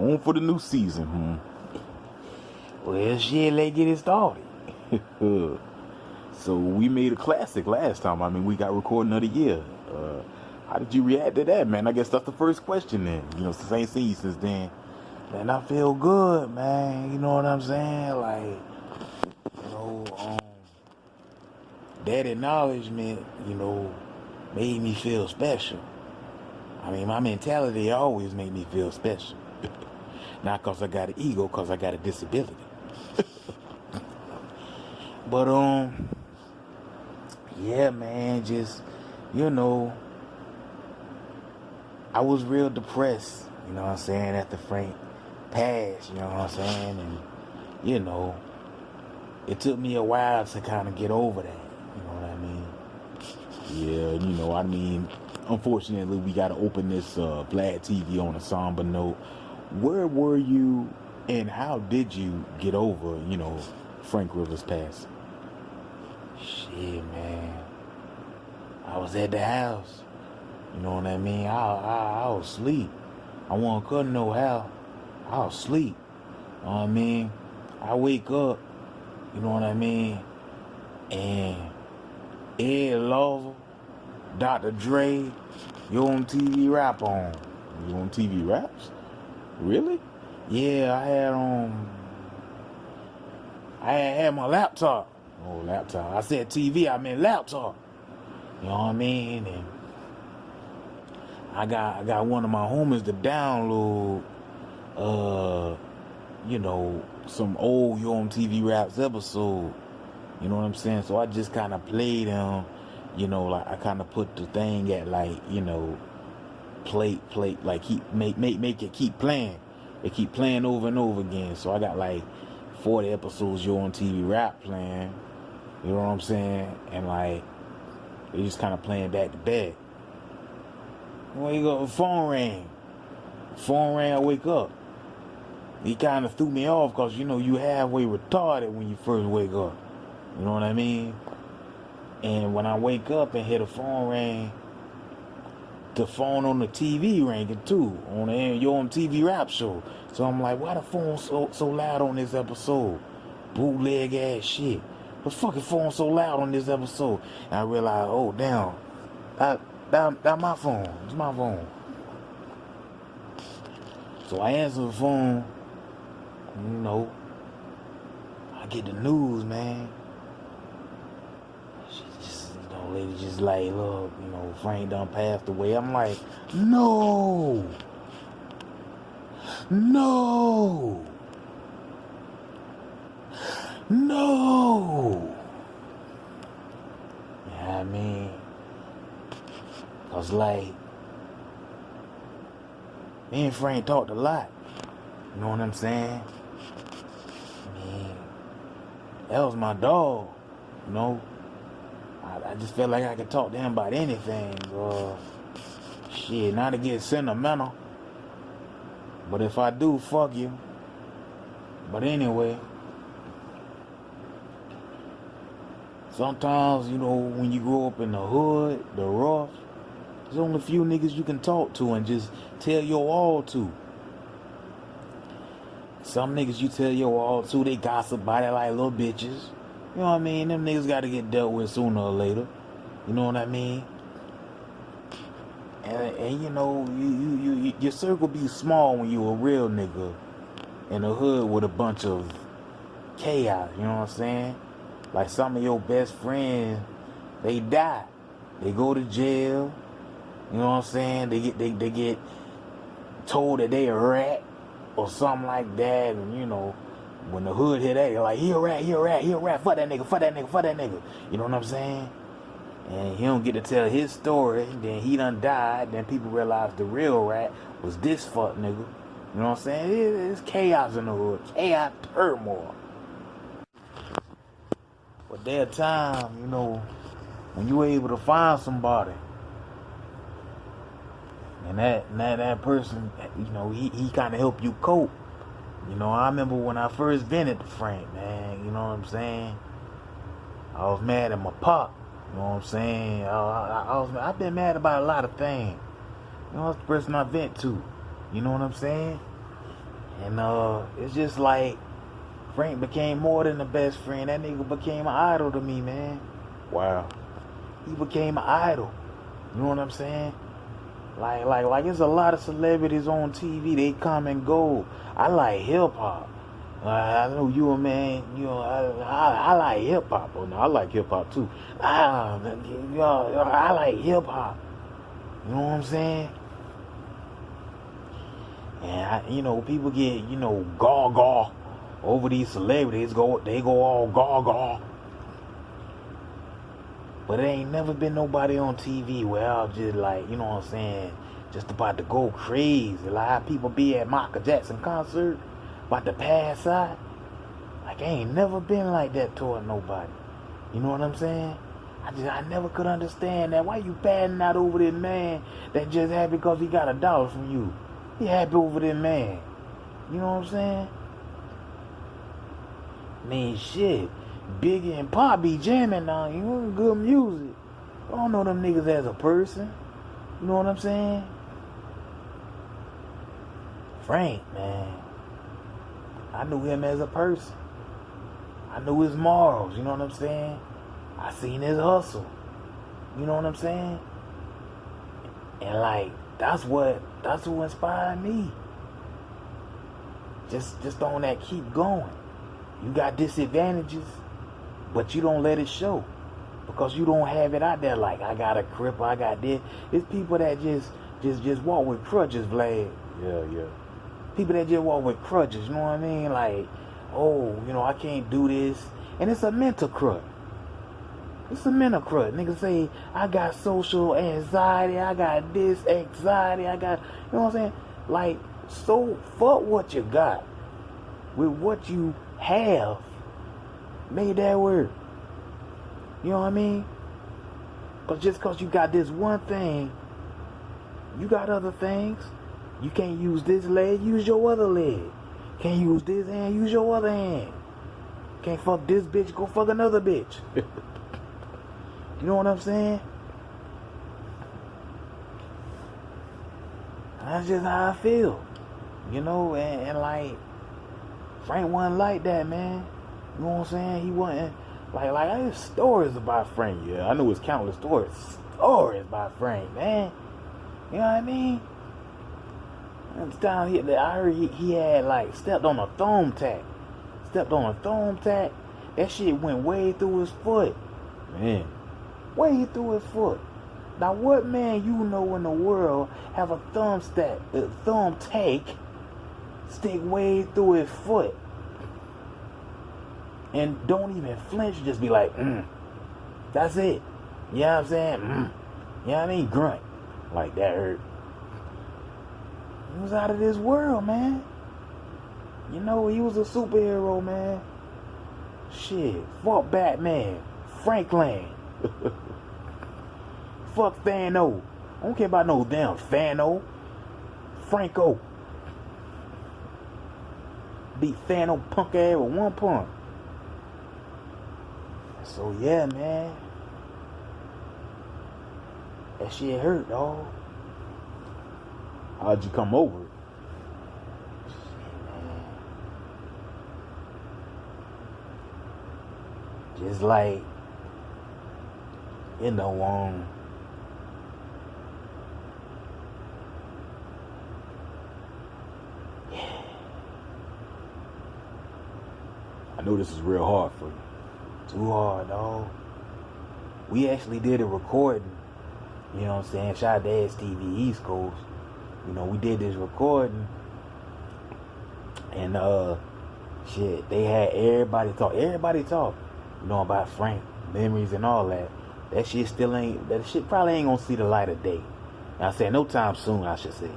on for the new season. Well, shit, let's get it started. So we made a classic last time. I mean, we got recording of the year. How did you react to that, man? I guess that's the first question then. Since I ain't seen you since then. Man, I feel good, man. You know what I'm saying? Like, that acknowledgement, made me feel special. I mean, my mentality always made me feel special. Not because I got an ego, because I got a disability. But, yeah, man, just, I was real depressed, after Frank passed, and, it took me a while to kind of get over that, you know what I mean? Yeah, unfortunately, we got to open this Vlad TV on a somber note. Where were you and how did you get over, Frank Rivers passing? Shit, man. I was at the house. You know what I mean? I was asleep. I wasn't cutting no how. I was asleep. You know what I mean? I wake up, you know what I mean? And Ed Lover, Dr. Dre, You on TV Rap on. You on TV Raps? Really? Yeah, I had my laptop. Oh, laptop. I said TV, I meant laptop. You know what I mean? And I got one of my homies to download, some old You on TV Raps episode. You know what I'm saying? So I just kind of played them, like I kind of put the thing at play, like make it keep playing. It keep playing over and over again. So I got 40 episodes You on TV Rap playing. You know what I'm saying? And they just kind of playing back to back. When you go, phone rang, I wake up. He kind of threw me off because, you halfway retarded when you first wake up. You know what I mean? And when I wake up and hear the phone ring, the phone on the TV ringing too, on the You on TV Rap show. So I'm like, why the phone so loud on this episode? Bootleg ass shit. The fucking phone so loud on this episode. And I realized, oh damn, that my phone. It's my phone. So I answer the phone. I get the news, man. She just, lady just look, Frank done passed away. I'm like, no. Yeah, I mean, cause me and Frank talked a lot. You know what I'm saying? I mean, that was my dog. I just felt like I could talk to him about anything. Shit, not to get sentimental. But if I do, fuck you. But anyway, sometimes, when you grow up in the hood, the rough, there's only a few niggas you can talk to and just tell your all to. Some niggas you tell your all to, they gossip about it like little bitches. You know what I mean? Them niggas got to get dealt with sooner or later. You know what I mean? And your circle be small when you a real nigga in the hood with a bunch of chaos. You know what I'm saying? Like some of your best friends, they die. They go to jail. You know what I'm saying? They get told that they a rat or something like that. And when the hood hit that, they're like, he a rat, fuck that nigga. You know what I'm saying? And he don't get to tell his story. Then he done died. Then people realize the real rat was this fuck nigga. You know what I'm saying? It's chaos in the hood. Chaos, turmoil. But there a time, when you able to find somebody. And that person, he kind of help you cope. I remember when I first vented to Frank, man. You know what I'm saying? I was mad at my pop. You know what I'm saying? I've been mad about a lot of things. That's the person I vent to. You know what I'm saying? And it's just like Frank became more than a best friend. That nigga became an idol to me, man. Wow. He became an idol. You know what I'm saying? Like, there's a lot of celebrities on TV. They come and go. I like hip hop. I know you a man. You know, I like hip hop. Oh no, I like hip hop too. I like hip hop. You know what I'm saying? And people get gaw over these celebrities. They go all gaw. But it ain't never been nobody on TV where I was just like, you know what I'm saying, just about to go crazy. Like how people be at Michael Jackson concert, about to pass out. Like I ain't never been like that toward nobody. You know what I'm saying? I never could understand that. Why you padding out over this man that just happy because he got $1 from you? He happy over this man. You know what I'm saying? Man, shit. Biggie and Pop be jamming now. You know, good music. I don't know them niggas as a person. You know what I'm saying? Frank, man. I knew him as a person. I knew his morals. You know what I'm saying? I seen his hustle. You know what I'm saying? And like, that's what inspired me. Just on that keep going. You got disadvantages, but you don't let it show because you don't have it out there like I got a cripple, I got this. It's people that just walk with crutches, Vlad. Yeah. People that just walk with crutches, you know what I mean? Like, oh, I can't do this. And it's a mental crutch. It's a mental crutch. Niggas say, I got social anxiety, I got this anxiety, I got, you know what I'm saying? Like, so fuck what you got with what you have. Made that work. You know what I mean? But just because you got this one thing, you got other things. You can't use this leg, use your other leg. Can't use this hand, use your other hand. Can't fuck this bitch, go fuck another bitch. You know what I'm saying? That's just how I feel. And like, Frank wasn't like that, man. You know what I'm saying? He wasn't like I have stories about Frank. Yeah, I know his countless stories. Stories about Frank, man. You know what I mean? Down here, I heard he had like stepped on a thumbtack. That shit went way through his foot. Man. Way through his foot. Now what man you know in the world have a thumbtack stick way through his foot and don't even flinch, just be like, that's it. You know what I'm saying? You know what I mean? Grunt. Like that hurt. He was out of this world, man. He was a superhero, man. Shit. Fuck Batman. Franklin. Fuck Thano. I don't care about no damn Thano. Franco. Beat Thano punk ass with one punch. So yeah, man. That shit hurt, dog. How'd you come over it? Just like, I know this is real hard for you. too hard, dog. We actually did a recording. You know what I'm saying? Shout out to TV East Coast. We did this recording. And they had everybody talk. About Frank, memories and all that. That shit probably ain't gonna see the light of day. And I said no time soon, I should say.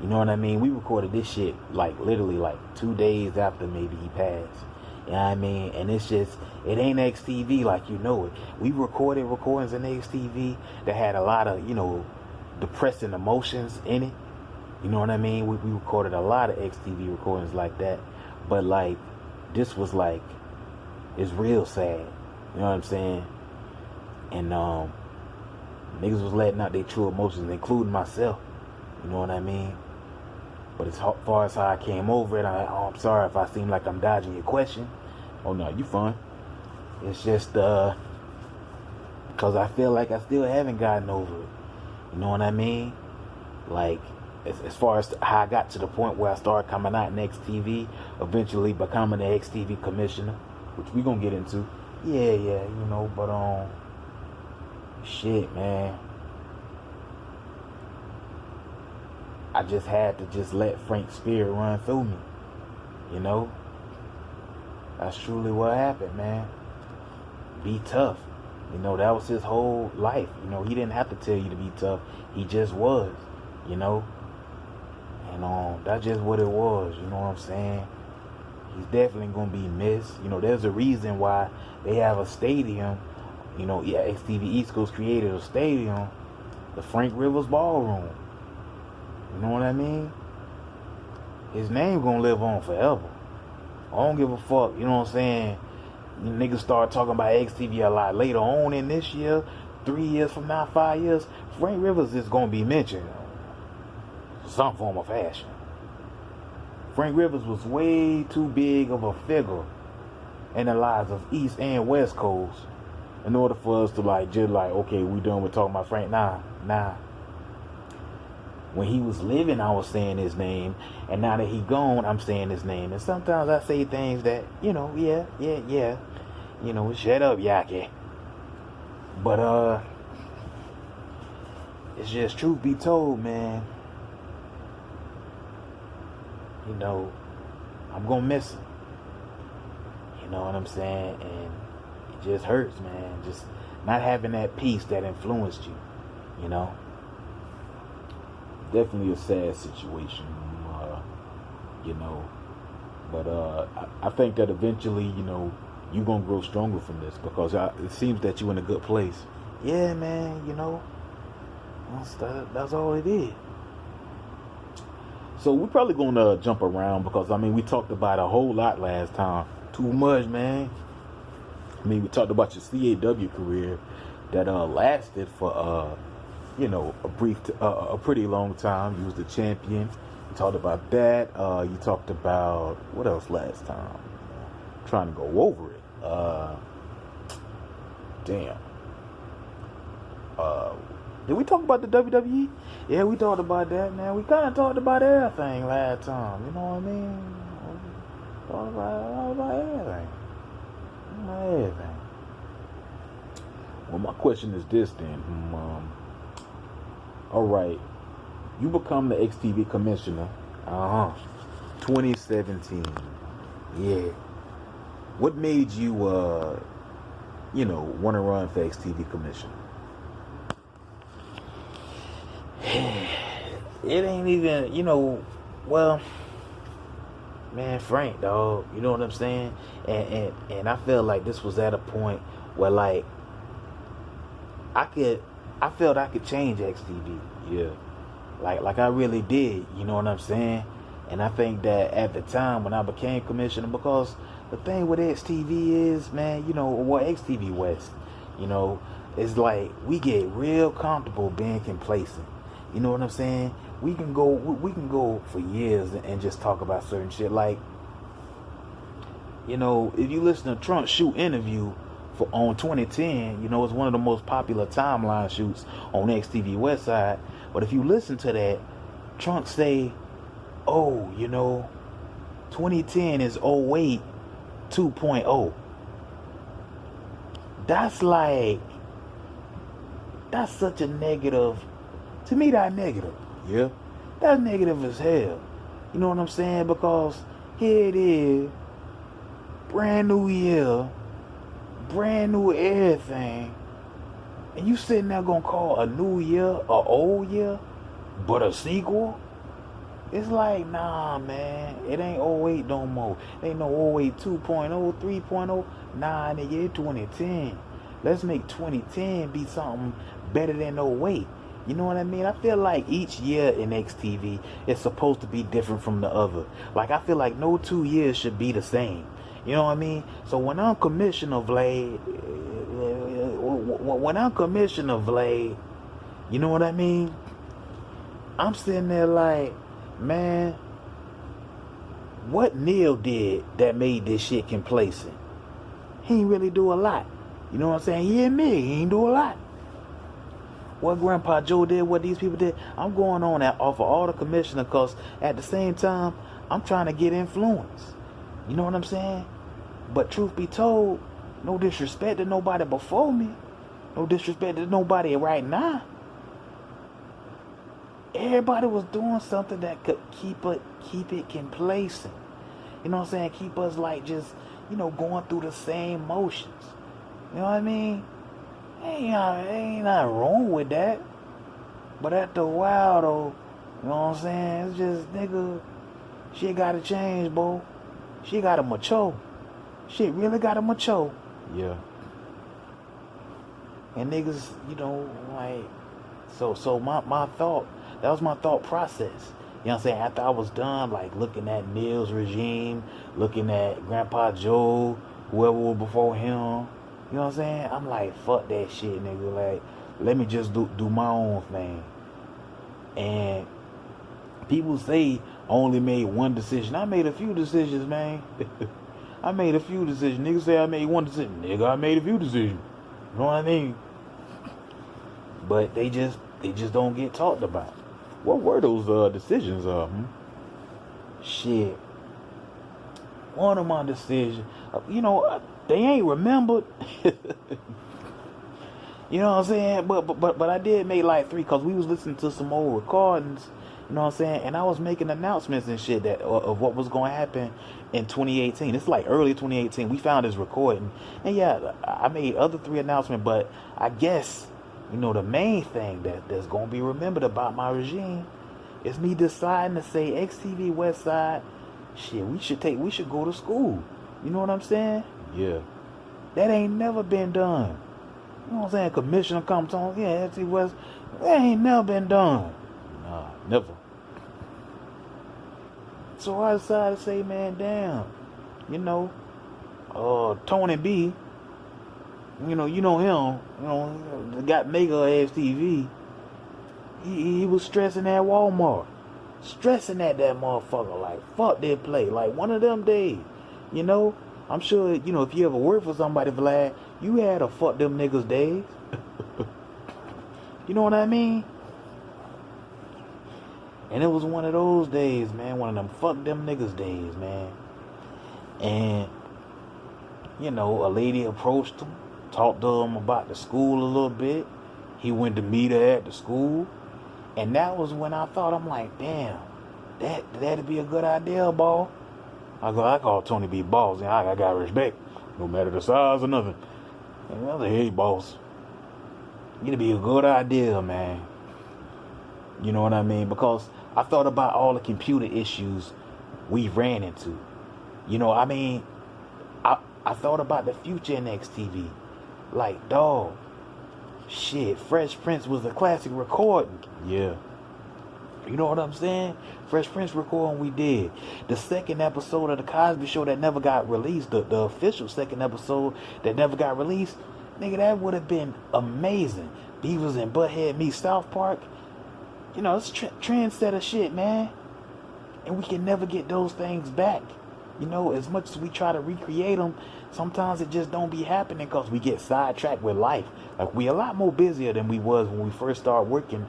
You know what I mean? We recorded this shit like literally like 2 days after maybe he passed. You know what I mean? And it's just, it ain't XTV like you know it. We recorded recordings in XTV that had a lot of, depressing emotions in it. You know what I mean? We recorded a lot of XTV recordings like that. But like, this was like, it's real sad. You know what I'm saying? And niggas was letting out their true emotions, including myself. You know what I mean? But as far as how I came over it, I'm sorry if I seem like I'm dodging your question. Oh no, you fine. It's just because I feel like I still haven't gotten over it. You know what I mean? Like, as far as how I got to the point where I started coming out in XTV, eventually becoming the XTV commissioner, which we gonna get into. Yeah, you know, but shit, man. I just had to just let Frank's spirit run through me. You know? That's truly what happened, man. Be tough. You know, that was his whole life. You know, he didn't have to tell you to be tough. He just was, you know? And that's just what it was, you know what I'm saying? He's definitely going to be missed. You know, there's a reason why they have a stadium. You know, yeah, XTV East Coast created a stadium, the Frank Rivers Ballroom. You know what I mean? His name going to live on forever. I don't give a fuck, you know what I'm saying? You niggas start talking about XTV a lot later on in this year, 3 years from now, 5 years. Frank Rivers is going to be mentioned in some form of fashion. Frank Rivers was way too big of a figure in the lives of East and West Coast in order for us to okay, we done with talking about Frank. Nah. When he was living, I was saying his name, and now that he gone, I'm saying his name. And sometimes I say things that, you know, yeah. You know, shut up, Yaki. But it's just truth be told, man. You know, I'm gonna miss him. You know what I'm saying? And it just hurts, man. Just not having that peace that influenced you. You know. Definitely a sad situation, you know. But I think that eventually, you know, you're going to grow stronger from this because it seems that you're in a good place. Yeah, man, you know. That's all it is. So we're probably going to jump around because, I mean, we talked about a whole lot last time. Too much, man. I mean, we talked about your CAW career that lasted for, you know, a pretty long time. You was the champion. You talked about that. You talked about what else last time? I'm trying to go over it. Damn. Did we talk about the WWE? Yeah, we talked about that, man. We kind of talked about everything last time. You know what I mean? Talked about everything. Everything. Well, my question is this then. All right, you become the XTV commissioner. 2017. Yeah. What made you, you know, want to run for XTV commissioner? It ain't even, you know, well, man, Frank, dog. You know what I'm saying? And I felt like this was at a point where, like, I felt I could change XTV. Yeah. Like I really did. You know what I'm saying? And I think that at the time when I became commissioner, because the thing with XTV is, man, you know, or XTV West, you know, it's like we get real comfortable being complacent. You know what I'm saying? We can go for years and just talk about certain shit. Like, you know, if you listen to Trump's shoot interview on 2010, you know, it's one of the most popular timeline shoots on XTV West Side. But if you listen to that, Trump say, oh, you know, 2010 is 08 2.0. That's such a negative. To me, that's negative. Yeah. That's negative as hell. You know what I'm saying? Because here it is, brand new year, brand new everything, and you sitting there gonna call a new year a old year, but a sequel? It's like, nah, man, it ain't 08 no more. It ain't no 08 2.0, 3.0. Nah, nigga, it's 2010. Let's make 2010 be something better than 08. You know what I mean? I feel like each year in XTV is supposed to be different from the other. Like, I feel like no 2 years should be the same. You know what I mean? So when I'm Commissioner Vlad, you know what I mean? I'm sitting there like, man, what Neil did that made this shit complacent? He ain't really do a lot. You know what I'm saying? He admit he ain't do a lot. What Grandpa Joe did, what these people did, I'm going on that off of all the commissioner, because at the same time, I'm trying to get influence. You know what I'm saying? But truth be told, no disrespect to nobody before me. No disrespect to nobody right now. Everybody was doing something that could keep it complacent. You know what I'm saying? Keep us like just, going through the same motions. You know what I mean? Ain't nothing wrong with that. But after a while though, you know what I'm saying? It's just, nigga, shit gotta change, bro. Shit gotta mature. Shit really gotta mature. Yeah. And niggas, like, so my thought, that was my thought process. You know what I'm saying? After I was done, like, looking at Neil's regime, looking at Grandpa Joe, whoever was before him, you know what I'm saying? I'm like, fuck that shit, nigga. Like, let me just do my own thing. And people say I only made one decision. I made a few decisions, man. I made a few decisions. Niggas say I made one decision. Nigga, I made a few decisions. You know what I mean? But they just don't get talked about. What were those decisions? Shit. One of my decisions, they ain't remembered. You know what I'm saying? But I did make like 3, because we was listening to some old recordings. You know what I'm saying? And I was making announcements and shit of what was going to happen in 2018. It's like early 2018. We found this recording. And yeah, I made other 3 announcements. But I guess, the main thing that's going to be remembered about my regime is me deciding to say XTV Westside, shit, we should go to school. You know what I'm saying? Yeah. That ain't never been done. You know what I'm saying? Commissioner comes on, yeah, XTV West, that ain't never been done. Nah, never. So I decided to say, man, damn, Tony B, you know him, got mega FTV. He was stressing at Walmart, stressing at that motherfucker, like, fuck that play, like one of them days, I'm sure, if you ever worked for somebody, Vlad, you had a fuck them niggas days. You know what I mean? And it was one of those days, man, one of them fuck them niggas days, man. And, a lady approached him, talked to him about the school a little bit. He went to meet her at the school. And that was when I thought, I'm like, damn, that'd be a good idea, ball. I call Tony B boss, and I got respect, no matter the size or nothing. And I was like, hey, boss, it'd be a good idea, man. You know what I mean? Because I thought about all the computer issues we ran into. I thought about the future in XTV. Like, dog, shit, Fresh Prince was a classic recording. Yeah. You know what I'm saying? Fresh Prince recording we did. The second episode of The Cosby Show that never got released, the official second episode that never got released, nigga, that would have been amazing. Beavis and Butthead meet South Park. It's trendsetter shit, man. And we can never get those things back. As much as we try to recreate them, sometimes it just don't be happening because we get sidetracked with life. Like, we a lot more busier than we was when we first started working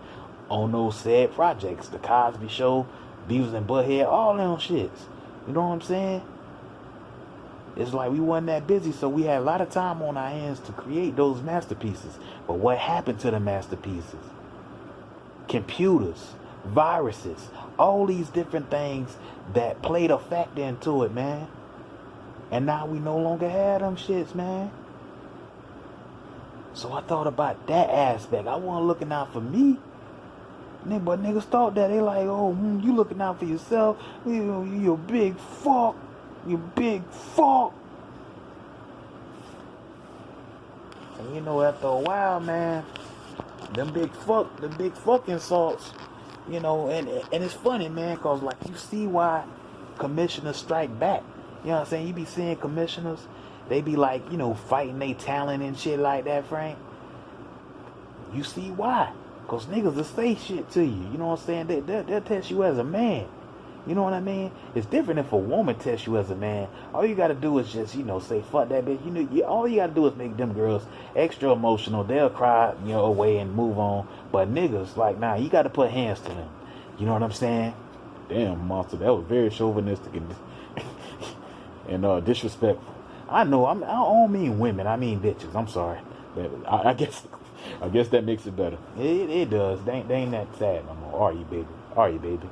on those said projects. The Cosby Show, Beavis and Butthead, all them shits. You know what I'm saying? It's like we wasn't that busy, so we had a lot of time on our hands to create those masterpieces. But what happened to the masterpieces? Computers, viruses, all these different things that played a factor into it, man. And now we no longer have them shits, man. So I thought about that aspect. I wasn't looking out for me. But niggas thought that. They like, oh, you looking out for yourself. You a big fuck. You big fuck. And after a while, man, them big fuck insults, and it's funny, man, because, like, you see why commissioners strike back. You know what I'm saying? You be seeing commissioners, they be like, fighting their talent and shit like that, Frank. You see why. Because niggas will say shit to you. You know what I'm saying? They'll test you as a man. You know what I mean? It's different if a woman tests you as a man. All you gotta do is just, say fuck that bitch. All you gotta do is make them girls extra emotional. They'll cry, away and move on. But niggas, like, nah, you gotta put hands to them. You know what I'm saying? Damn, monster, that was very chauvinistic and disrespectful. I know, I don't mean women, I mean bitches. I'm sorry, but I guess that makes it better. It does. They ain't that sad no more. Are you, baby? Are you, baby?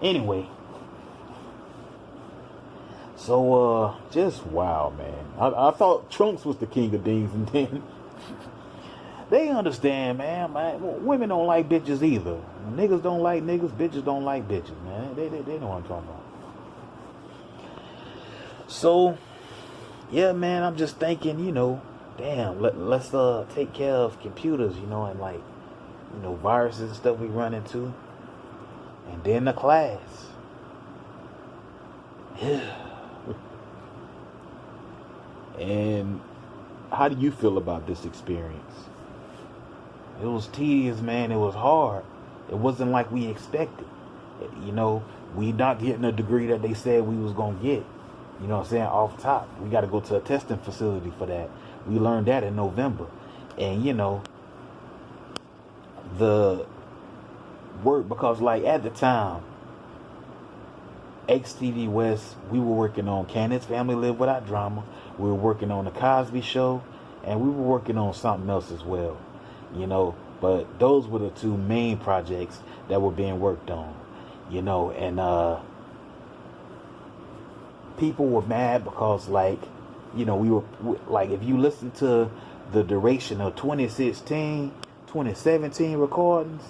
Anyway, so just wow, man. I thought Trunks was the king of things, and then they understand, man. Women don't like bitches either. Niggas don't like niggas. Bitches don't like bitches, man. They know what I'm talking about. So, yeah, man. I'm just thinking, damn. Let's take care of computers, and like, viruses and stuff we run into, and then the class. Yeah. And how do you feel about this experience? It was tedious, man. It was hard. It wasn't like we expected. We not getting a degree that they said we was going to get. You know what I'm saying? Off top. We got to go to a testing facility for that. We learned that in November. And, the work, because like at the time, XTV West, we were working on Can This Family Live Without Drama? We were working on The Cosby Show. And we were working on something else as well. But those were the two main projects that were being worked on, and people were mad because, like, we were, like, if you listen to the duration of 2016, 2017 recordings,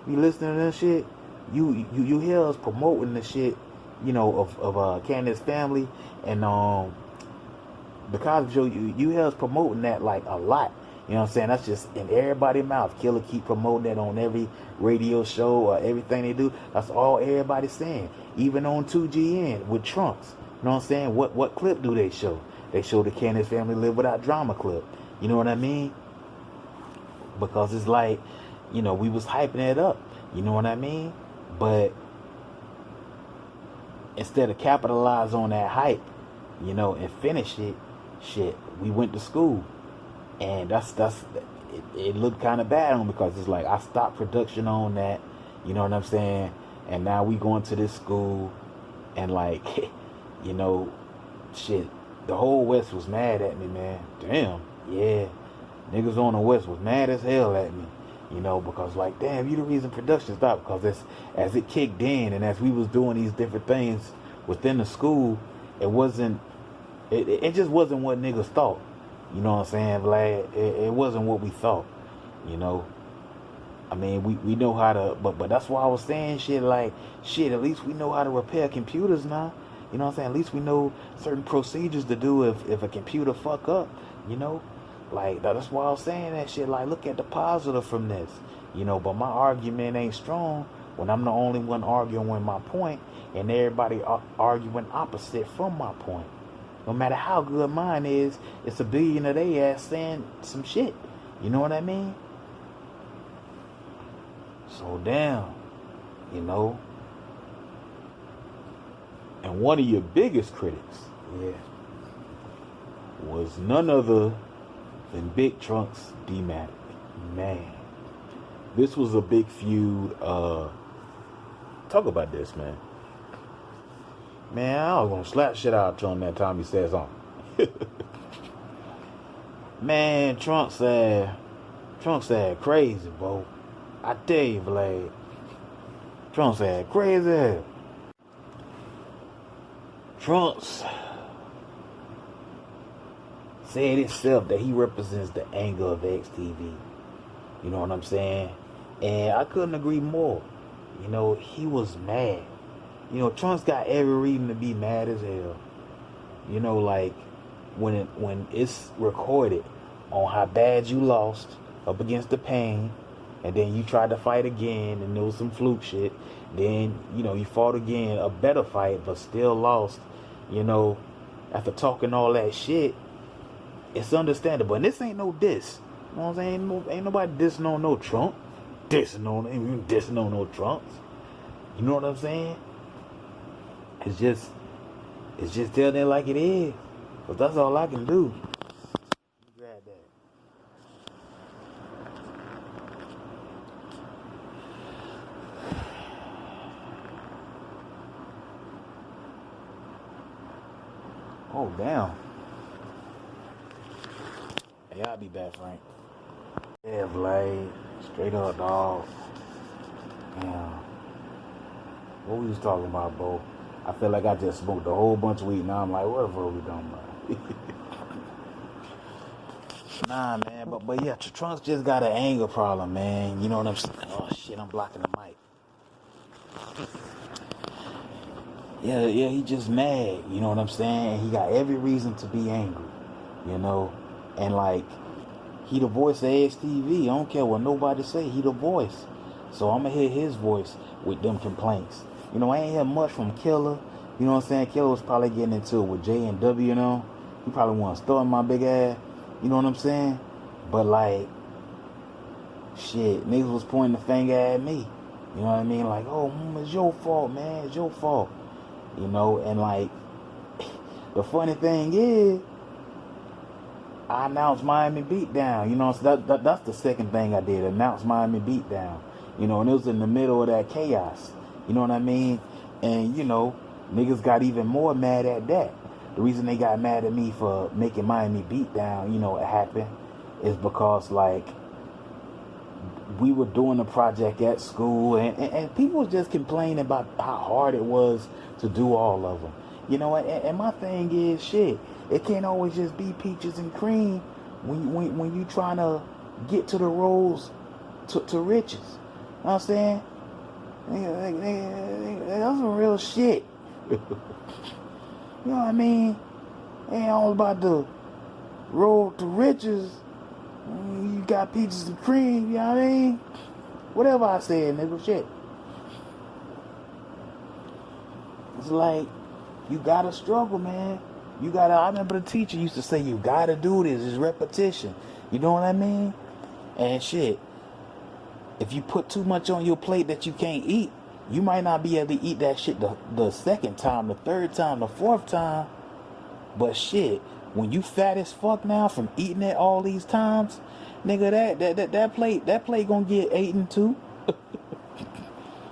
you listen to that shit, you hear us promoting the shit, of Candace Family and The Cosby Show. You hear us promoting that like a lot. You know what I'm saying? That's just in everybody's mouth. Killer keep promoting that on every radio show or everything they do. That's all everybody's saying. Even on 2GN with Trunks. You know what I'm saying? What clip do they show? They show the Can This Family Live Without Drama clip. You know what I mean? Because it's like, we was hyping it up. You know what I mean? But instead of capitalize on that hype, and finish it, shit, we went to school. And it looked kind of bad on, because it's like I stopped production on that, you know what I'm saying? And now we going to this school, and like, shit, the whole West was mad at me, man. Damn, yeah, niggas on the West was mad as hell at me, because like, damn, you the reason production stopped. Because as it kicked in, and as we was doing these different things within the school, it just wasn't what niggas thought. You know what I'm saying, Vlad? It wasn't what we thought, I mean, we know how to, but that's why I was saying shit like, shit, at least we know how to repair computers now. You know what I'm saying? At least we know certain procedures to do if a computer fuck up, Like, that's why I was saying that shit. Like, look at the positive from this, But my argument ain't strong when I'm the only one arguing my point, and everybody arguing opposite from my point. No matter how good mine is, it's a billion of they ass saying some shit. You know what I mean? So damn, And one of your biggest critics, was none other than Big Trunks D-Matic. Man, this was a big feud. Talk about this, man. Man, I was gonna slap shit out of Trump that time he said something. Man, Trump said crazy, bro. I tell you, Vlad. Trump said crazy. Trump said himself that he represents the anger of XTV. You know what I'm saying? And I couldn't agree more. He was mad. Trump's got every reason to be mad as hell. Like when it's recorded on how bad you lost up against the Pain, and then you tried to fight again, and there was some fluke shit. Then you fought again, a better fight, but still lost. After talking all that shit, it's understandable. And this ain't no diss. You know what I'm saying? Ain't nobody dissing on no Trump. Dissing on no Trumps. You know what I'm saying? It's just telling it like it is. But that's all I can do. Grab that. Oh, damn. Hey, I'll be back, Frank. Yeah, Vlad. Straight up, dog. Damn. What we was talking about, bro? I feel like I just smoked a whole bunch of weed. Now I'm like, what the fuck we talking about? Nah, man. But yeah, Trump's just got an anger problem, man. You know what I'm saying? Oh, shit, I'm blocking the mic. Yeah, he just mad. You know what I'm saying? He got every reason to be angry. You know? And like, he the voice of ASTV. I don't care what nobody say. He the voice. So I'm going to hear his voice with them complaints. You know, I ain't hear much from Killer. You know what I'm saying? Killer was probably getting into it with J and W, you know? He probably want to start my big ass. You know what I'm saying? But like, shit, niggas was pointing the finger at me. You know what I mean? Like, oh, it's your fault, man. It's your fault. You know, and like, the funny thing is, I announced Miami Beatdown. You know, so that's the second thing I did, announce Miami Beatdown. You know, and it was in the middle of that chaos. You know what I mean? And, you know, niggas got even more mad at that. The reason they got mad at me for making Miami Beatdown, you know, happen, is because, like, we were doing the project at school, and people was just complaining about how hard it was to do all of them. You know, and my thing is, shit, it can't always just be peaches and cream when you trying to get to the roads to riches. You know what I'm saying? That's some real shit. You know what I mean? It ain't all about the road to riches. You got peaches and cream, you know what I mean? Whatever I said, nigga, shit. It's like, you gotta struggle, man. I remember the teacher used to say, you gotta do this. It's repetition. You know what I mean? And shit, if you put too much on your plate that you can't eat, you might not be able to eat that shit the second time, the third time, the fourth time. But shit, when you fat as fuck now from eating it all these times, nigga, that plate gonna get eaten too. You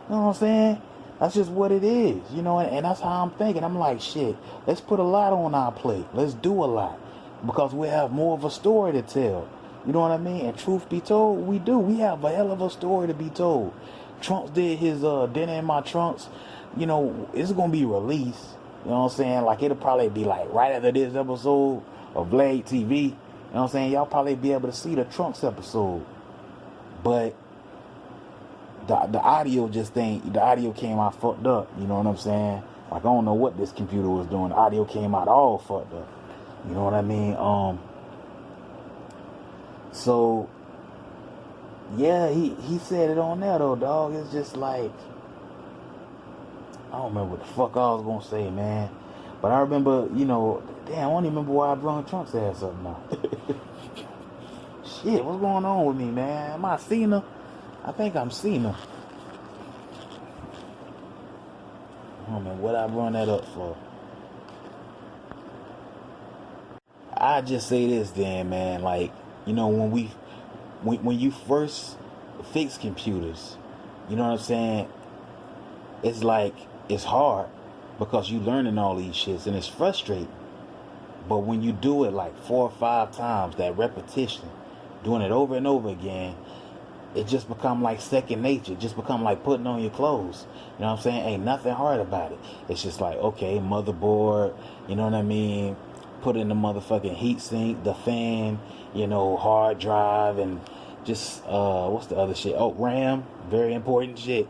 know what I'm saying? That's just what it is, you know, and that's how I'm thinking. I'm like, shit, let's put a lot on our plate. Let's do a lot. Because we have more of a story to tell. You know what I mean? And truth be told, we do. We have a hell of a story to be told. Trunks did his Dinner in My Trunks. You know, it's going to be released. You know what I'm saying? Like, it'll probably be like right after this episode of Vlad TV. You know what I'm saying? Y'all probably be able to see the Trunks episode. But the audio the audio came out fucked up. You know what I'm saying? Like, I don't know what this computer was doing. The audio came out all fucked up. You know what I mean? So, yeah, he said it on there, though, dog. It's just like, I don't remember what the fuck I was gonna say, man. But I remember, you know, damn, I don't even remember why I brung Trump's ass up now. Shit, what's going on with me, man? Am I Cena? I think I'm Cena. I don't know what I run that up for. I just say this then, man. Like, you know, when you first fix computers, you know what I'm saying? It's like, it's hard because you learning all these shits and it's frustrating. But when you do it like 4 or 5 times, that repetition, doing it over and over again, it just become like second nature. It just become like putting on your clothes. You know what I'm saying? Ain't nothing hard about it. It's just like, okay, motherboard, you know what I mean? Put in the motherfucking heat sink, the fan, you know, hard drive, and just, what's the other shit? Oh, RAM, very important shit.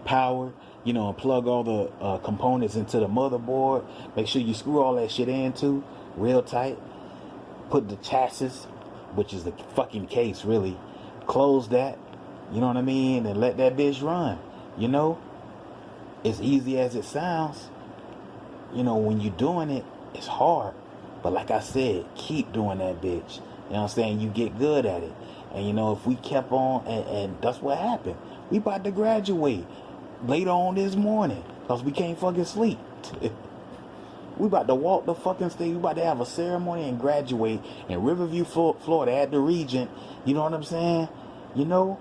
Power, you know, and plug all the components into the motherboard. Make sure you screw all that shit in too, real tight. Put the chassis, which is the fucking case, really. Close that, you know what I mean? And let that bitch run, you know? As easy as it sounds, you know, when you're doing it, it's hard. But like I said, keep doing that bitch. You know what I'm saying? You get good at it. And, you know, if we kept on, and that's what happened. We about to graduate later on this morning because we can't fucking sleep. We about to walk the fucking stage. We about to have a ceremony and graduate in Riverview, Florida at the Regent. You know what I'm saying? You know?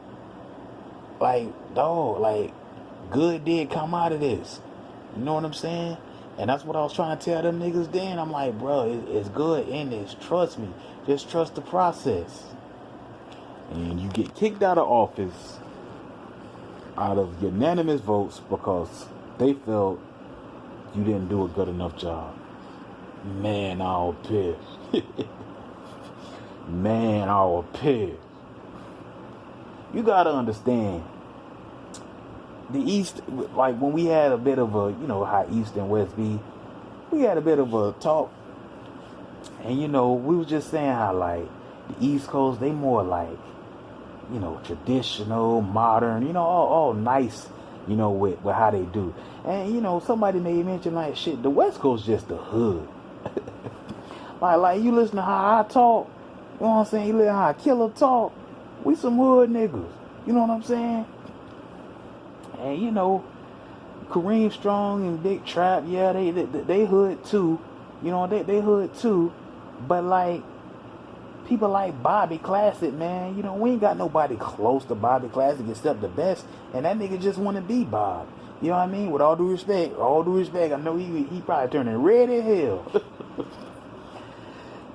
Like, dog, like, good did come out of this. You know what I'm saying? And that's what I was trying to tell them niggas then. I'm like, bro, it's good in this. Trust me. Just trust the process. And you get kicked out of office out of unanimous votes because they felt you didn't do a good enough job. Man, I was pissed. Man, I was pissed. You gotta understand, the East, like when we had a bit of a, you know how East and West be, we had a bit of a talk, and you know, we was just saying how like the East Coast, they more like, you know, traditional, modern, you know, all nice, you know, with how they do. And, you know, somebody may mention like, shit, the West Coast just the hood. like you listen to how I talk, you know what I'm saying? You listen to how Killer talk. We some hood niggas. You know what I'm saying? And, you know, Kareem Strong and Big Trap, yeah, they hood too. You know, they hood too. But, like, people like Bobby Classic, man, you know, we ain't got nobody close to Bobby Classic except the best. And that nigga just want to be Bob. You know what I mean? With all due respect, I know he probably turning red as hell.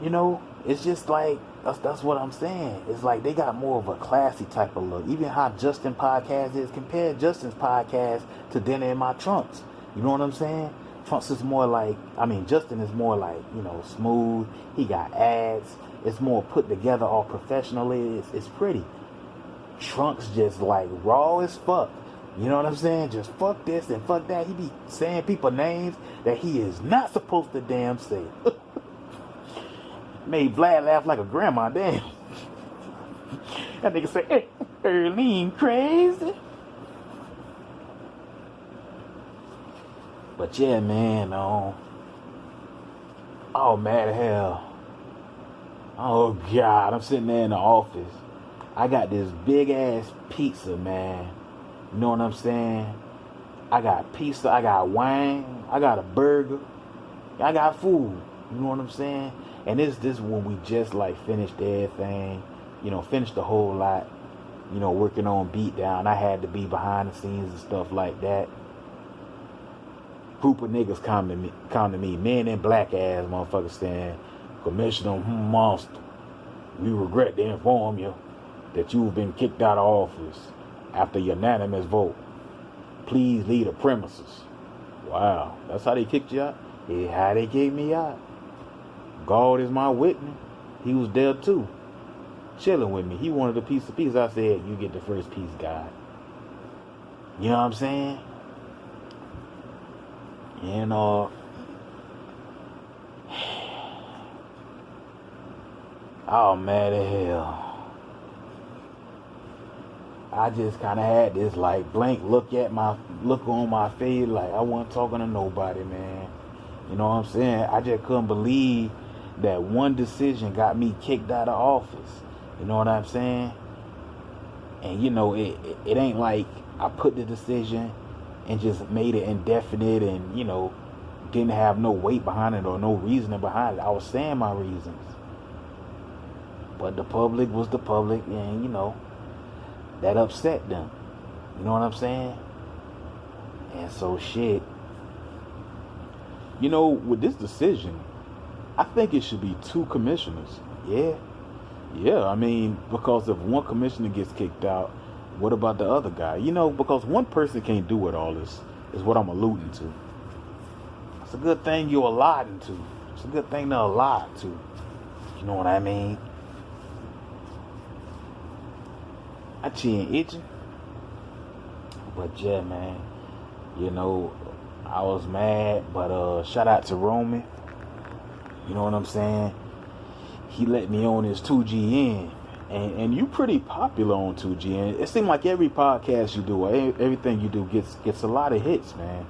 You know, it's just like, that's what I'm saying. It's like they got more of a classy type of look. Even how Justin podcast is, compare Justin's podcast to Dinner in My Trunks. You know what I'm saying? Trunks is more like, Justin is more like, you know, smooth. He got ads. It's more put together all professionally. It's pretty. Trunks just like raw as fuck. You know what I'm saying? Just fuck this and fuck that. He be saying people names that he is not supposed to damn say. Made Vlad laugh like a grandma, damn. That nigga say, hey, Earlene crazy. But yeah, man, oh, mad as hell. Oh God, I'm sitting there in the office. I got this big ass pizza, man. You know what I'm saying? I got pizza, I got wine, I got a burger, I got food. You know what I'm saying? And this when we just like finished everything, you know, finished the whole lot, you know, working on Beatdown. I had to be behind the scenes and stuff like that. Group of niggas come to me, men in black ass motherfuckers saying, Commissioner Monster, we regret to inform you that you've been kicked out of office after unanimous vote. Please leave the premises. Wow, that's how they kicked you out? Yeah, how they kicked me out. God is my witness. He was there too, chilling with me. He wanted a piece of pizza. I said, you get the first piece, God. You know what I'm saying? And oh, mad as hell. I just kind of had this like blank look on my face, like I wasn't talking to nobody, man. You know what I'm saying? I just couldn't believe that one decision got me kicked out of office. You know what I'm saying? And you know, it ain't like I put the decision and just made it indefinite and, you know, didn't have no weight behind it or no reasoning behind it. I was saying my reasons. But the public was the public, and, you know, that upset them. You know what I'm saying? And so shit. You know, with this decision, I think it should be 2 commissioners. Yeah. Yeah, I mean, because if one commissioner gets kicked out, what about the other guy? You know, because one person can't do it all, is what I'm alluding to. It's a good thing you're allotting to. It's a good thing to allot to. You know what I mean? I chin itching. But yeah, man. You know, I was mad, but shout out to Roman. You know what I'm saying? He let me on his 2GN. And you pretty popular on 2GN. It seems like every podcast you do, everything you do gets a lot of hits, man.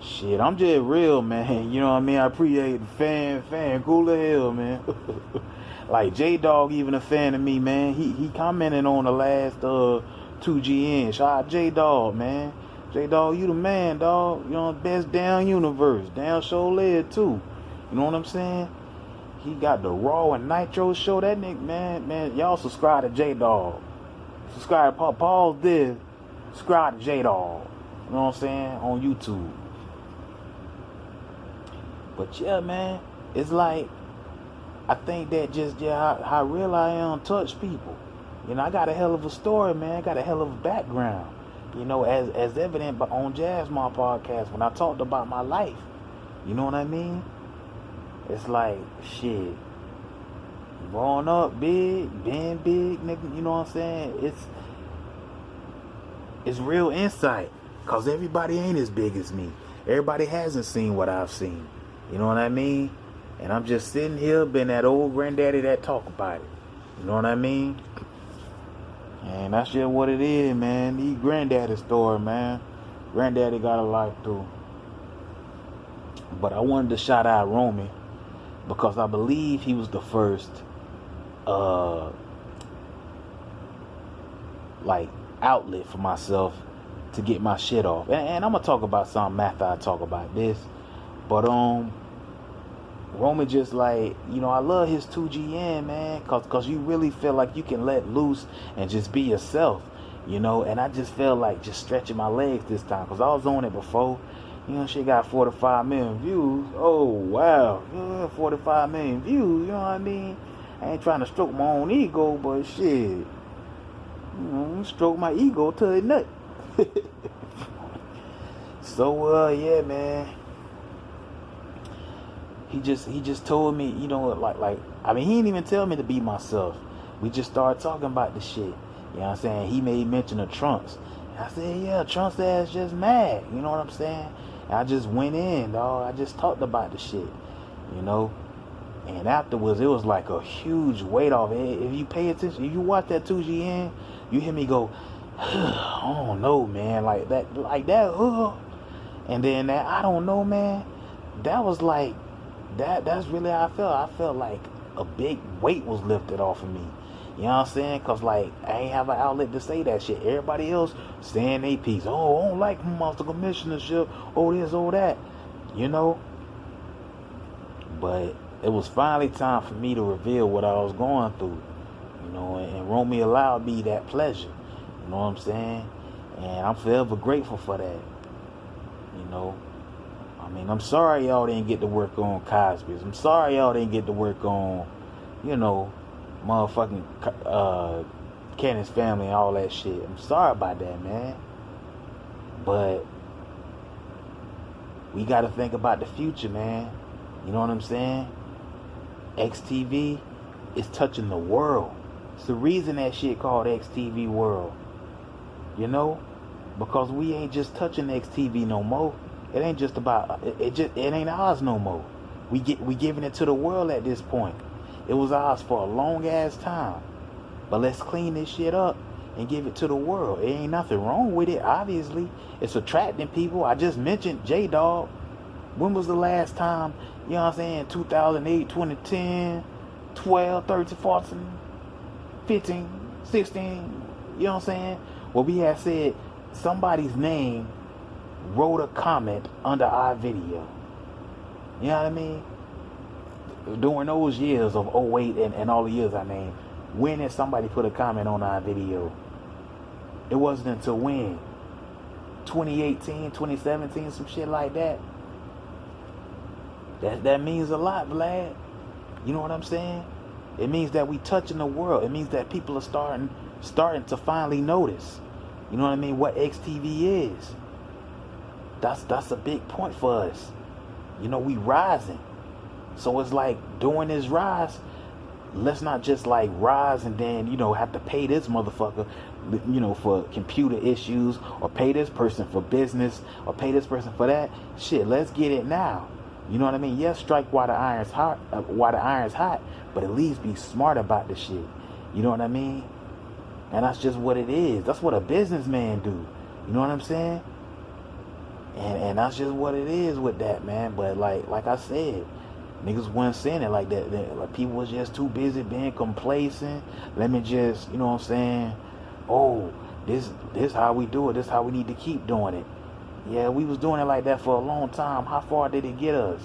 Shit, I'm just real, man. You know what I mean? I appreciate the fan. Cool as hell, man. Like J-Dog even a fan of me, man. He commented on the last 2GN. Shout out J-Dog, man. J-Dog, you the man, dog. You know, best down universe. Down show led too. You know what I'm saying? He got the Raw and Nitro show. That nigga, man, y'all subscribe to J-Dog. Subscribe to pause this. Subscribe to J-Dog. You know what I'm saying? On YouTube. But yeah, man, it's like, I think that just, how real I am touch people. You know, I got a hell of a story, man. I got a hell of a background. You know, as evident but on Jazzma podcast when I talked about my life. You know what I mean? It's like, shit. Growing up big, being big, nigga, you know what I'm saying? It's real insight. Cause everybody ain't as big as me. Everybody hasn't seen what I've seen. You know what I mean? And I'm just sitting here, been that old granddaddy that talk about it. You know what I mean? And that's just what it is, man. These granddaddy story, man. Granddaddy got a life too. But I wanted to shout out Romy because I believe he was the first outlet for myself to get my shit off. And I'm gonna talk about something after I talk about this. But Roman just like, you know, I love his 2GN, man, cause you really feel like you can let loose and just be yourself, you know. And I just felt like just stretching my legs this time, cause I was on it before. You know, she got 45 million views. Oh wow, yeah, 45 million views. You know what I mean? I ain't trying to stroke my own ego, but shit, you know, stroke my ego till it nut. So yeah, man. He just told me, you know, like I mean, he didn't even tell me to be myself. We just started talking about the shit. You know what I'm saying? He made mention of Trunks. And I said, yeah, Trunks ass just mad. You know what I'm saying? And I just went in, dog. I just talked about the shit, you know. And afterwards, it was like a huge weight off. If you pay attention, if you watch that 2GN, you hear me go, I don't know, man, like that, and then that, I don't know, man. That was like, that's really how I felt. I felt like a big weight was lifted off of me. You know what I'm saying? Cause like I ain't have an outlet to say that shit. Everybody else saying they piece. Oh, I don't like monster commissionership. Oh, this, oh that. You know. But it was finally time for me to reveal what I was going through. You know, and Romy allowed me that pleasure. You know what I'm saying? And I'm forever grateful for that. You know. I mean, I'm sorry y'all didn't get to work on Cosby's. I'm sorry y'all didn't get to work on, you know, motherfucking Cannon's Family and all that shit. I'm sorry about that, man. But we got to think about the future, man. You know what I'm saying? XTV is touching the world. It's the reason that shit called XTV World. You know? Because we ain't just touching XTV no more. It ain't just about it ain't ours no more. We giving it to the world at this point. It was ours for a long ass time. But let's clean this shit up and give it to the world. It ain't nothing wrong with it, obviously. It's attracting people. I just mentioned J-Dog. When was the last time, you know what I'm saying, 2008, 2010, 12, 13, 14, 15, 16, you know what I'm saying? Well, we had said somebody's name wrote a comment under our video. You know what I mean? During those years of 08 and all the years I named, when did somebody put a comment on our video? It wasn't until when? 2018, 2017, some shit like that. That means a lot, Vlad. You know what I'm saying? It means that we touching the world. It means that people are starting to finally notice. You know what I mean? What XTV is. That's a big point for us. You know, we rising. So it's like during this rise, let's not just like rise and then, you know, have to pay this motherfucker, you know, for computer issues, or pay this person for business, or pay this person for that. Shit, let's get it now. You know what I mean? Yes, strike while the iron's hot, but at least be smart about the shit. You know what I mean? And that's just what it is. That's what a businessman do. You know what I'm saying? And that's just what it is with that, man. But like I said, niggas wasn't saying it like that. Like people was just too busy being complacent. Let me just, you know what I'm saying? Oh, this how we do it. This how we need to keep doing it. Yeah, we was doing it like that for a long time. How far did it get us?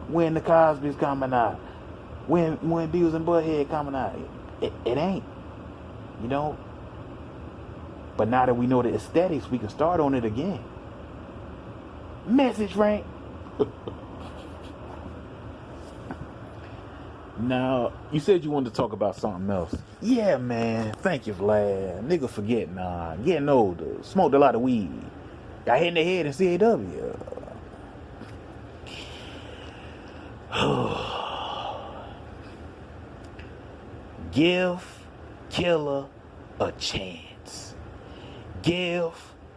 When the Cosby's coming out, when Beavis and Butthead coming out, it ain't, you know. But now that we know the aesthetics, we can start on it again. Message, Frank. Now, you said you wanted to talk about something else. Yeah, man. Thank you, Vlad. Nigga forget, nah. Getting older. Smoked a lot of weed. Got hit in the head in CAW. Give Killer a chance. Give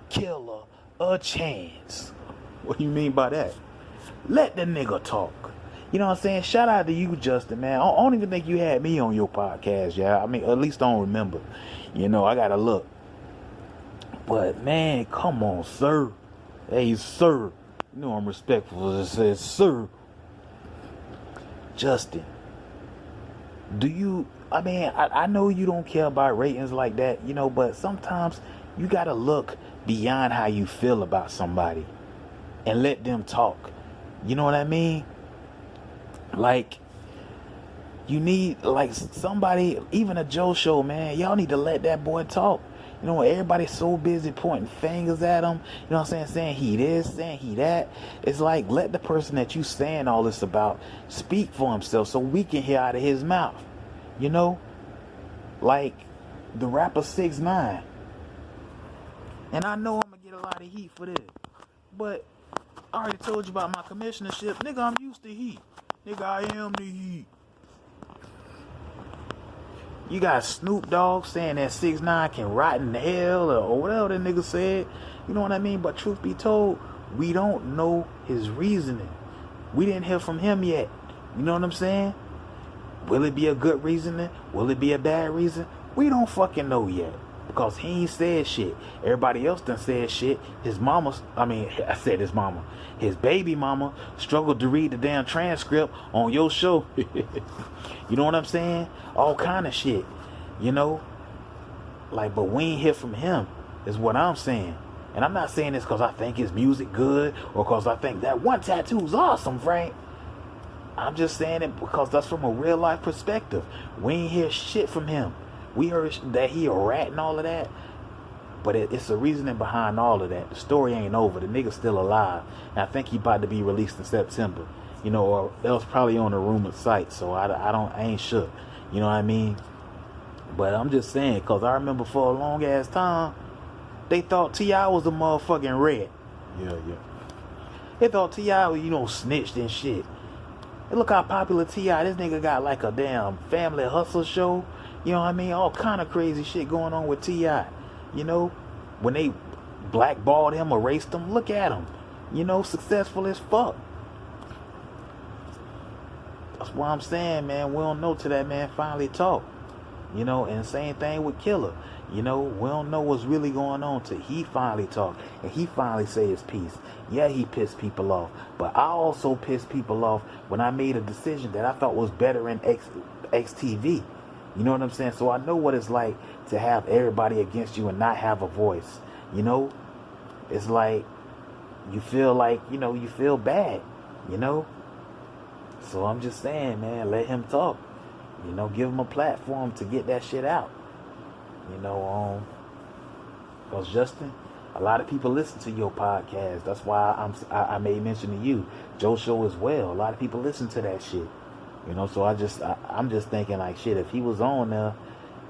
Killer a chance. What do you mean by that? Let the nigga talk. You know what I'm saying? Shout out to you, Justin, man. I don't even think you had me on your podcast, yeah. I mean, at least I don't remember. You know, I gotta look. But, man, come on, sir. Hey, sir. You know I'm respectful. It says, sir. Justin, do you... I mean, I know you don't care about ratings like that, you know, but sometimes you gotta look beyond how you feel about somebody and let them talk. You know what I mean? Like, you need, like, somebody, even a Joe Show, man. Y'all need to let that boy talk. You know, everybody's so busy pointing fingers at him. You know what I'm saying? Saying he this, saying he that. It's like, let the person that you saying all this about speak for himself so we can hear out of his mouth. You know? Like, the rapper 6ix9ine. And I know I'm going to get a lot of heat for this. But I already told you about my commissionership. Nigga, I'm used to heat. Nigga, I am the heat. You got Snoop Dogg saying that 6ix9ine can rot in hell or whatever that nigga said. You know what I mean? But truth be told, we don't know his reasoning. We didn't hear from him yet. You know what I'm saying? Will it be a good reasoning? Will it be a bad reason? We don't fucking know yet. Because he ain't said shit. Everybody else done said shit. His mama, I said his mama. His baby mama struggled to read the damn transcript on your show. You know what I'm saying? All kind of shit. You know? Like, but we ain't hear from him, is what I'm saying. And I'm not saying this because I think his music good or because I think that one tattoo's awesome, Frank. I'm just saying it because that's from a real life perspective. We ain't hear shit from him. We heard that he a rat and all of that. But it's the reasoning behind all of that. The story ain't over. The nigga's still alive. And I think he about to be released in September. You know, or else probably on a rumored site. So I ain't sure. You know what I mean? But I'm just saying, because I remember for a long ass time, they thought T.I. was a motherfucking rat. Yeah. They thought T.I. was, you know, snitched and shit. And look how popular T.I. This nigga got like a damn family hustle show. You know what I mean? All kind of crazy shit going on with T.I. You know? When they blackballed him, erased him, look at him. You know, successful as fuck. That's what I'm saying, man. We don't know till that man finally talk. You know, and same thing with Killer. You know, we don't know what's really going on till he finally talk. And he finally say his piece. Yeah, he pissed people off. But I also pissed people off when I made a decision that I thought was better in XTV. You know what I'm saying? So I know what it's like to have everybody against you and not have a voice. You know? It's like, you feel like, you know, you feel bad. You know? So I'm just saying, man, let him talk. You know, give him a platform to get that shit out. You know, because Justin, a lot of people listen to your podcast. That's why I made mention to you. Joe Show as well. A lot of people listen to that shit. You know, so I'm just thinking like, shit, if he was on there,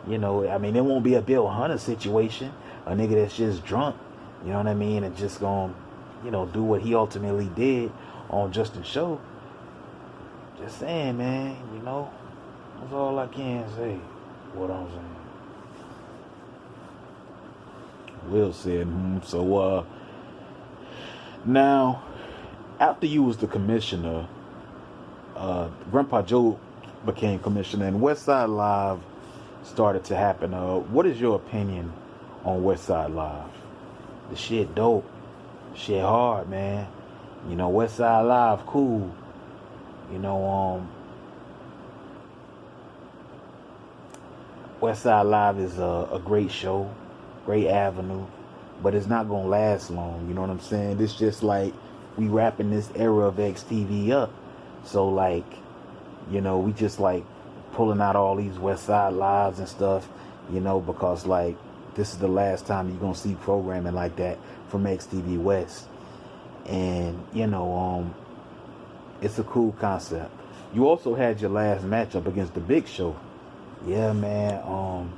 you know, I mean, it won't be a Bill Hunter situation. A nigga that's just drunk, you know what I mean, and just gonna, you know, do what he ultimately did on Justin's show. Just saying, man, you know, that's all I can say. What I'm saying. Will said, so, now, after you was the commissioner, Grandpa Joe became commissioner and Westside Live started to happen. What is your opinion on Westside Live? The shit dope. Shit hard, man. You know, Westside Live, cool. You know, Westside Live is a great show, great avenue. but it's not gonna last long. You know what I'm saying? It's just like we wrapping this era of XTV up. So like, you know, we just like pulling out all these West Side Lives and stuff, you know, because like this is the last time you're gonna see programming like that from XTV West. And you know, it's a cool concept. You also had your last matchup against the Big Show. Yeah, man.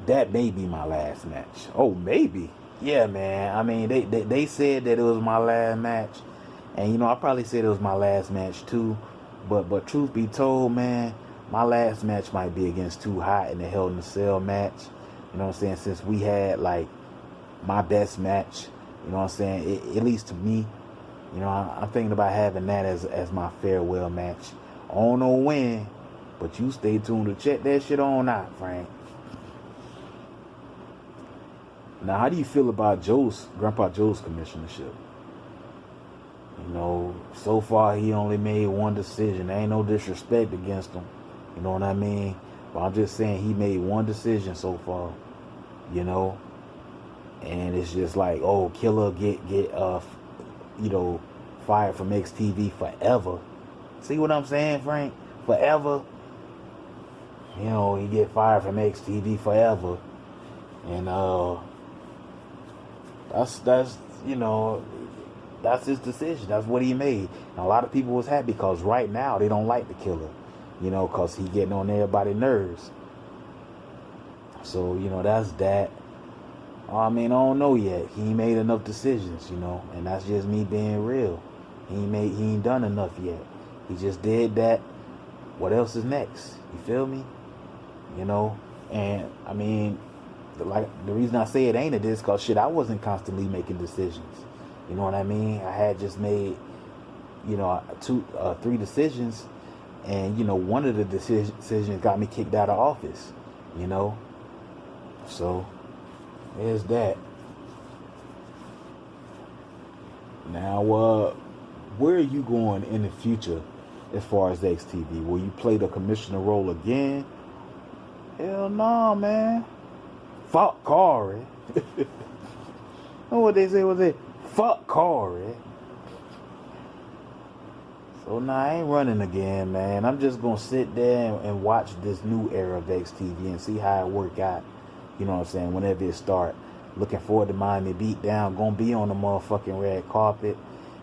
That may be my last match. Oh, maybe. Yeah, man. I mean, they said that it was my last match, and you know, I probably said it was my last match too. But truth be told, man, my last match might be against Too Hot in the Hell in a Cell match. You know what I'm saying? Since we had like my best match, you know what I'm saying? At least to me, you know, I'm thinking about having that as my farewell match. I don't know when, but you stay tuned to check that shit on out, Frank. Now, how do you feel about Grandpa Joe's commissionership? You know, so far he only made one decision. There ain't no disrespect against him. You know what I mean? But I'm just saying he made one decision so far. You know, and it's just like, oh, Killer get you know, fired from XTV forever. See what I'm saying, Frank? Forever. You know, he get fired from XTV forever, and that's you know, that's his decision. That's what he made. And a lot of people was happy because right now they don't like the Killer, you know, because he getting on everybody's nerves. So you know, that's that. I mean, I don't know yet. He ain't made enough decisions, you know, and that's just me being real. He ain't done enough yet. He just did that. What else is next? You feel me? You know, and I mean, the reason I say it ain't it is because shit, I wasn't constantly making decisions. You know what I mean? I had just made, you know, 3 decisions, and you know, one of the decisions got me kicked out of office. You know, so there's that. Now, where are you going in the future as far as XTV? Will you play the commissioner role again? Hell no, man. Fuck Corey. Know what they say? Was it fuck Corey? So nah, I ain't running again, man. I'm just gonna sit there and watch this new era of XTV and see how it work out. You know what I'm saying? Whenever it start. Looking forward to Miami Beatdown. Gonna be on the motherfucking red carpet.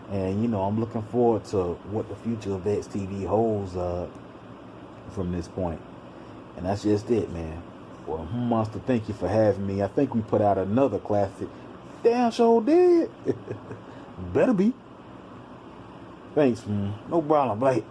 And, you know, I'm looking forward to what the future of XTV holds from this point. And that's just it, man. Well, Monster, thank you for having me. I think we put out another classic. Damn sure did. Better be. Thanks, man. No problem, Blake.